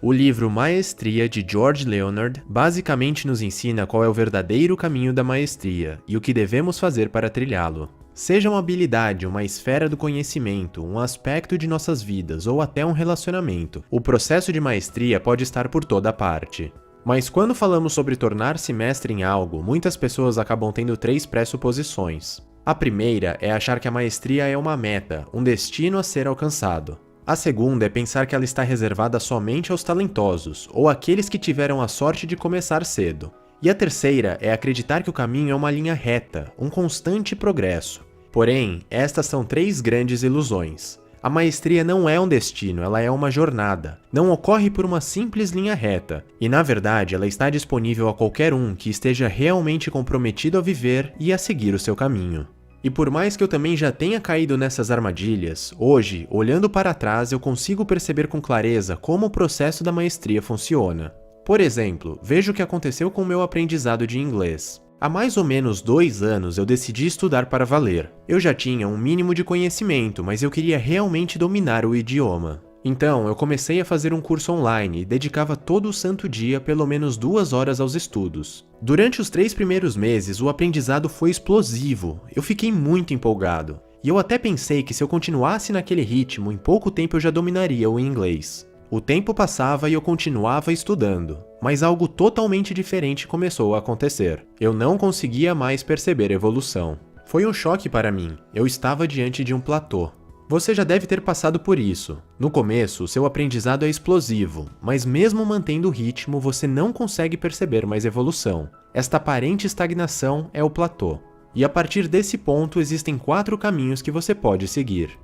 O livro Maestria, de George Leonard, basicamente nos ensina qual é o verdadeiro caminho da maestria e o que devemos fazer para trilhá-lo. Seja uma habilidade, uma esfera do conhecimento, um aspecto de nossas vidas ou até um relacionamento, o processo de maestria pode estar por toda parte. Mas quando falamos sobre tornar-se mestre em algo, muitas pessoas acabam tendo 3 pressuposições. A primeira é achar que a maestria é uma meta, um destino a ser alcançado. A segunda é pensar que ela está reservada somente aos talentosos, ou àqueles que tiveram a sorte de começar cedo. E a terceira é acreditar que o caminho é uma linha reta, um constante progresso. Porém, estas são 3 grandes ilusões. A maestria não é um destino, ela é uma jornada. Não ocorre por uma simples linha reta, e na verdade ela está disponível a qualquer um que esteja realmente comprometido a viver e a seguir o seu caminho. E por mais que eu também já tenha caído nessas armadilhas, hoje, olhando para trás, eu consigo perceber com clareza como o processo da maestria funciona. Por exemplo, veja o que aconteceu com o meu aprendizado de inglês. Há mais ou menos 2 anos eu decidi estudar para valer. Eu já tinha um mínimo de conhecimento, mas eu queria realmente dominar o idioma. Então, eu comecei a fazer um curso online e dedicava todo o santo dia pelo menos 2 horas aos estudos. Durante os 3 primeiros meses, o aprendizado foi explosivo. Eu fiquei muito empolgado. E eu até pensei que se eu continuasse naquele ritmo, em pouco tempo eu já dominaria o inglês. O tempo passava e eu continuava estudando, mas algo totalmente diferente começou a acontecer. Eu não conseguia mais perceber evolução. Foi um choque para mim. Eu estava diante de um platô. Você já deve ter passado por isso. No começo, o seu aprendizado é explosivo, mas mesmo mantendo o ritmo, você não consegue perceber mais evolução. Esta aparente estagnação é o platô. E a partir desse ponto, existem 4 caminhos que você pode seguir.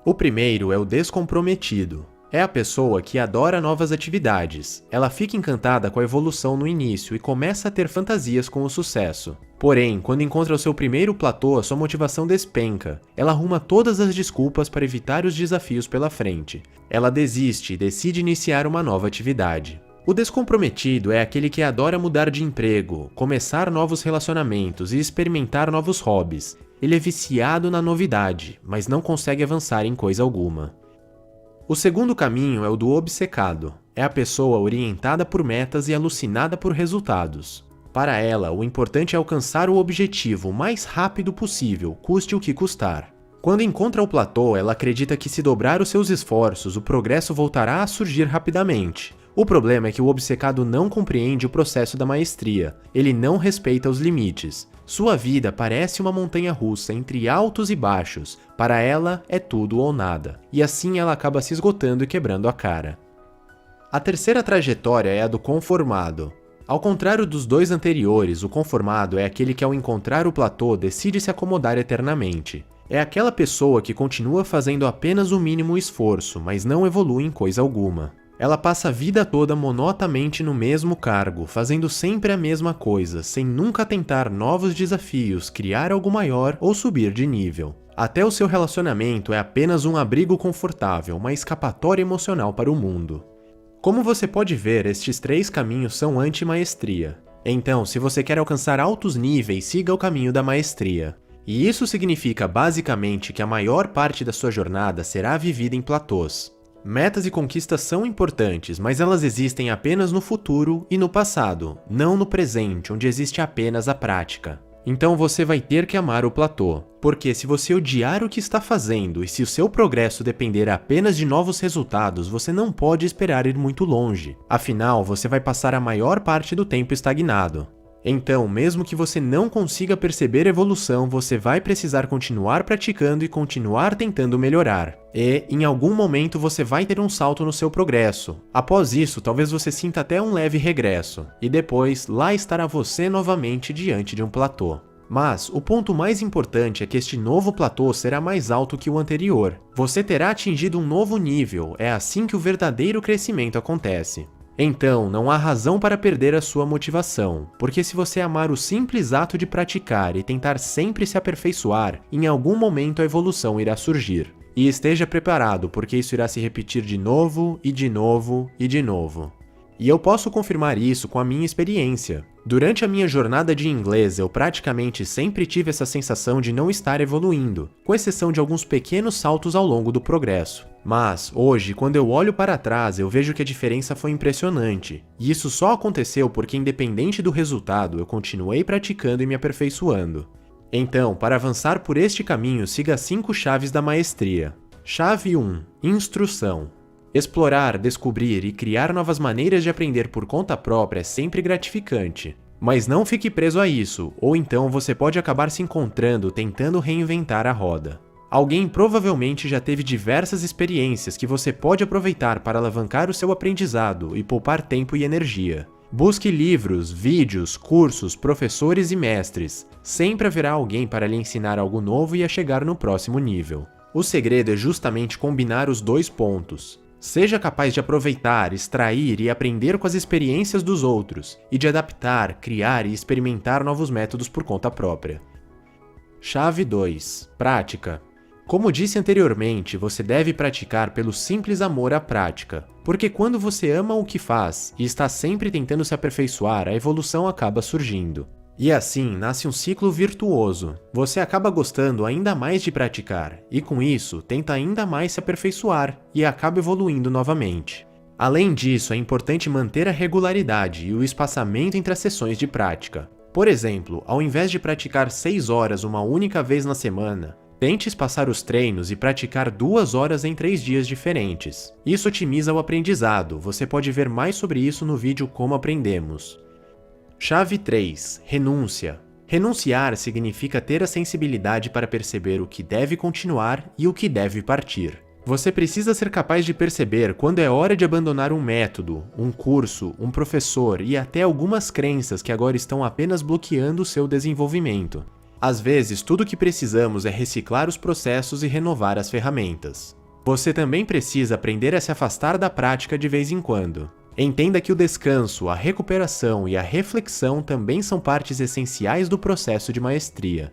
O primeiro é o descomprometido. É a pessoa que adora novas atividades. Ela fica encantada com a evolução no início e começa a ter fantasias com o sucesso. Porém, quando encontra o seu primeiro platô, a sua motivação despenca. Ela arruma todas as desculpas para evitar os desafios pela frente. Ela desiste e decide iniciar uma nova atividade. O descomprometido é aquele que adora mudar de emprego, começar novos relacionamentos e experimentar novos hobbies. Ele é viciado na novidade, mas não consegue avançar em coisa alguma. O segundo caminho é o do obcecado. É a pessoa orientada por metas e alucinada por resultados. Para ela, o importante é alcançar o objetivo o mais rápido possível, custe o que custar. Quando encontra o platô, ela acredita que se dobrar os seus esforços, o progresso voltará a surgir rapidamente. O problema é que o obcecado não compreende o processo da maestria. Ele não respeita os limites. Sua vida parece uma montanha-russa entre altos e baixos. Para ela, é tudo ou nada. E assim ela acaba se esgotando e quebrando a cara. A terceira trajetória é a do conformado. Ao contrário dos 2 anteriores, o conformado é aquele que ao encontrar o platô decide se acomodar eternamente. É aquela pessoa que continua fazendo apenas o mínimo esforço, mas não evolui em coisa alguma. Ela passa a vida toda monotamente no mesmo cargo, fazendo sempre a mesma coisa, sem nunca tentar novos desafios, criar algo maior ou subir de nível. Até o seu relacionamento é apenas um abrigo confortável, uma escapatória emocional para o mundo. Como você pode ver, estes 3 caminhos são anti-maestria. Então, se você quer alcançar altos níveis, siga o caminho da maestria. E isso significa basicamente que a maior parte da sua jornada será vivida em platôs. Metas e conquistas são importantes, mas elas existem apenas no futuro e no passado, não no presente, onde existe apenas a prática. Então você vai ter que amar o platô, porque se você odiar o que está fazendo e se o seu progresso depender apenas de novos resultados, você não pode esperar ir muito longe. Afinal, você vai passar a maior parte do tempo estagnado. Então, mesmo que você não consiga perceber evolução, você vai precisar continuar praticando e continuar tentando melhorar. E, em algum momento, você vai ter um salto no seu progresso. Após isso, talvez você sinta até um leve regresso. E depois, lá estará você novamente diante de um platô. Mas, o ponto mais importante é que este novo platô será mais alto que o anterior. Você terá atingido um novo nível, é assim que o verdadeiro crescimento acontece. Então, não há razão para perder a sua motivação, porque se você amar o simples ato de praticar e tentar sempre se aperfeiçoar, em algum momento a evolução irá surgir. E esteja preparado, porque isso irá se repetir de novo, e de novo, e de novo. E eu posso confirmar isso com a minha experiência. Durante a minha jornada de inglês, eu praticamente sempre tive essa sensação de não estar evoluindo, com exceção de alguns pequenos saltos ao longo do progresso. Mas, hoje, quando eu olho para trás, eu vejo que a diferença foi impressionante. E isso só aconteceu porque, independente do resultado, eu continuei praticando e me aperfeiçoando. Então, para avançar por este caminho, siga as 5 chaves da maestria. Chave 1. Instrução. Explorar, descobrir e criar novas maneiras de aprender por conta própria é sempre gratificante. Mas não fique preso a isso, ou então você pode acabar se encontrando tentando reinventar a roda. Alguém provavelmente já teve diversas experiências que você pode aproveitar para alavancar o seu aprendizado e poupar tempo e energia. Busque livros, vídeos, cursos, professores e mestres. Sempre haverá alguém para lhe ensinar algo novo e a chegar no próximo nível. O segredo é justamente combinar os 2 pontos. Seja capaz de aproveitar, extrair e aprender com as experiências dos outros, e de adaptar, criar e experimentar novos métodos por conta própria. Chave 2. Prática. Como disse anteriormente, você deve praticar pelo simples amor à prática, porque quando você ama o que faz e está sempre tentando se aperfeiçoar, a evolução acaba surgindo. E assim nasce um ciclo virtuoso. Você acaba gostando ainda mais de praticar, e com isso tenta ainda mais se aperfeiçoar e acaba evoluindo novamente. Além disso, é importante manter a regularidade e o espaçamento entre as sessões de prática. Por exemplo, ao invés de praticar 6 horas uma única vez na semana, tente espaçar os treinos e praticar 2 horas em 3 dias diferentes. Isso otimiza o aprendizado, você pode ver mais sobre isso no vídeo Como Aprendemos. Chave 3. Renúncia. Renunciar significa ter a sensibilidade para perceber o que deve continuar e o que deve partir. Você precisa ser capaz de perceber quando é hora de abandonar um método, um curso, um professor e até algumas crenças que agora estão apenas bloqueando o seu desenvolvimento. Às vezes, tudo o que precisamos é reciclar os processos e renovar as ferramentas. Você também precisa aprender a se afastar da prática de vez em quando. Entenda que o descanso, a recuperação e a reflexão também são partes essenciais do processo de maestria.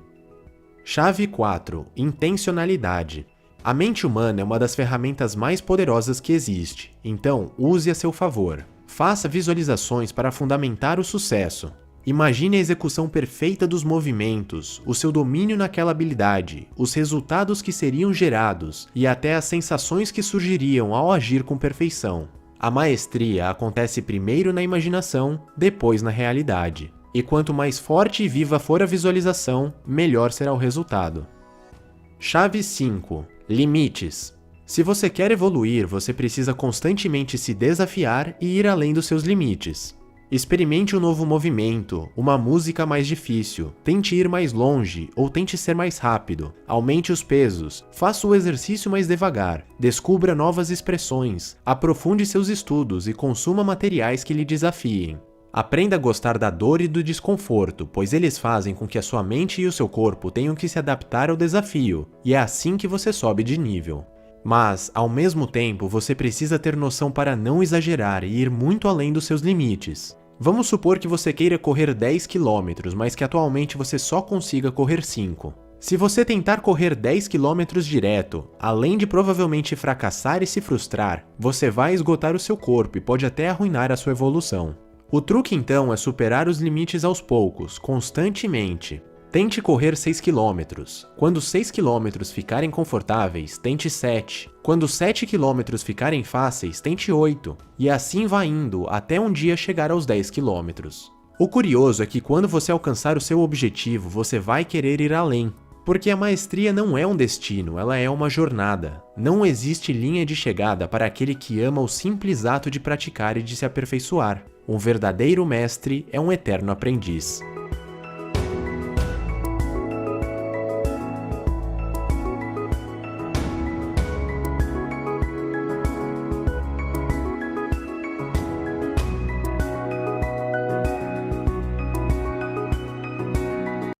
Chave 4. Intencionalidade. A mente humana é uma das ferramentas mais poderosas que existe, então use a seu favor. Faça visualizações para fundamentar o sucesso. Imagine a execução perfeita dos movimentos, o seu domínio naquela habilidade, os resultados que seriam gerados e até as sensações que surgiriam ao agir com perfeição. A maestria acontece primeiro na imaginação, depois na realidade. E quanto mais forte e viva for a visualização, melhor será o resultado. Chave 5. Limites. Se você quer evoluir, você precisa constantemente se desafiar e ir além dos seus limites. Experimente um novo movimento, uma música mais difícil, tente ir mais longe ou tente ser mais rápido, aumente os pesos, faça o exercício mais devagar, descubra novas expressões, aprofunde seus estudos e consuma materiais que lhe desafiem. Aprenda a gostar da dor e do desconforto, pois eles fazem com que a sua mente e o seu corpo tenham que se adaptar ao desafio, e é assim que você sobe de nível. Mas, ao mesmo tempo, você precisa ter noção para não exagerar e ir muito além dos seus limites. Vamos supor que você queira correr 10 km, mas que atualmente você só consiga correr 5. Se você tentar correr 10 km direto, além de provavelmente fracassar e se frustrar, você vai esgotar o seu corpo e pode até arruinar a sua evolução. O truque então é superar os limites aos poucos, constantemente. Tente correr 6 km. Quando 6 km ficarem confortáveis, tente 7. Quando 7 km ficarem fáceis, tente 8. E assim vai indo até um dia chegar aos 10 km. O curioso é que quando você alcançar o seu objetivo, você vai querer ir além. Porque a maestria não é um destino, ela é uma jornada. Não existe linha de chegada para aquele que ama o simples ato de praticar e de se aperfeiçoar. Um verdadeiro mestre é um eterno aprendiz.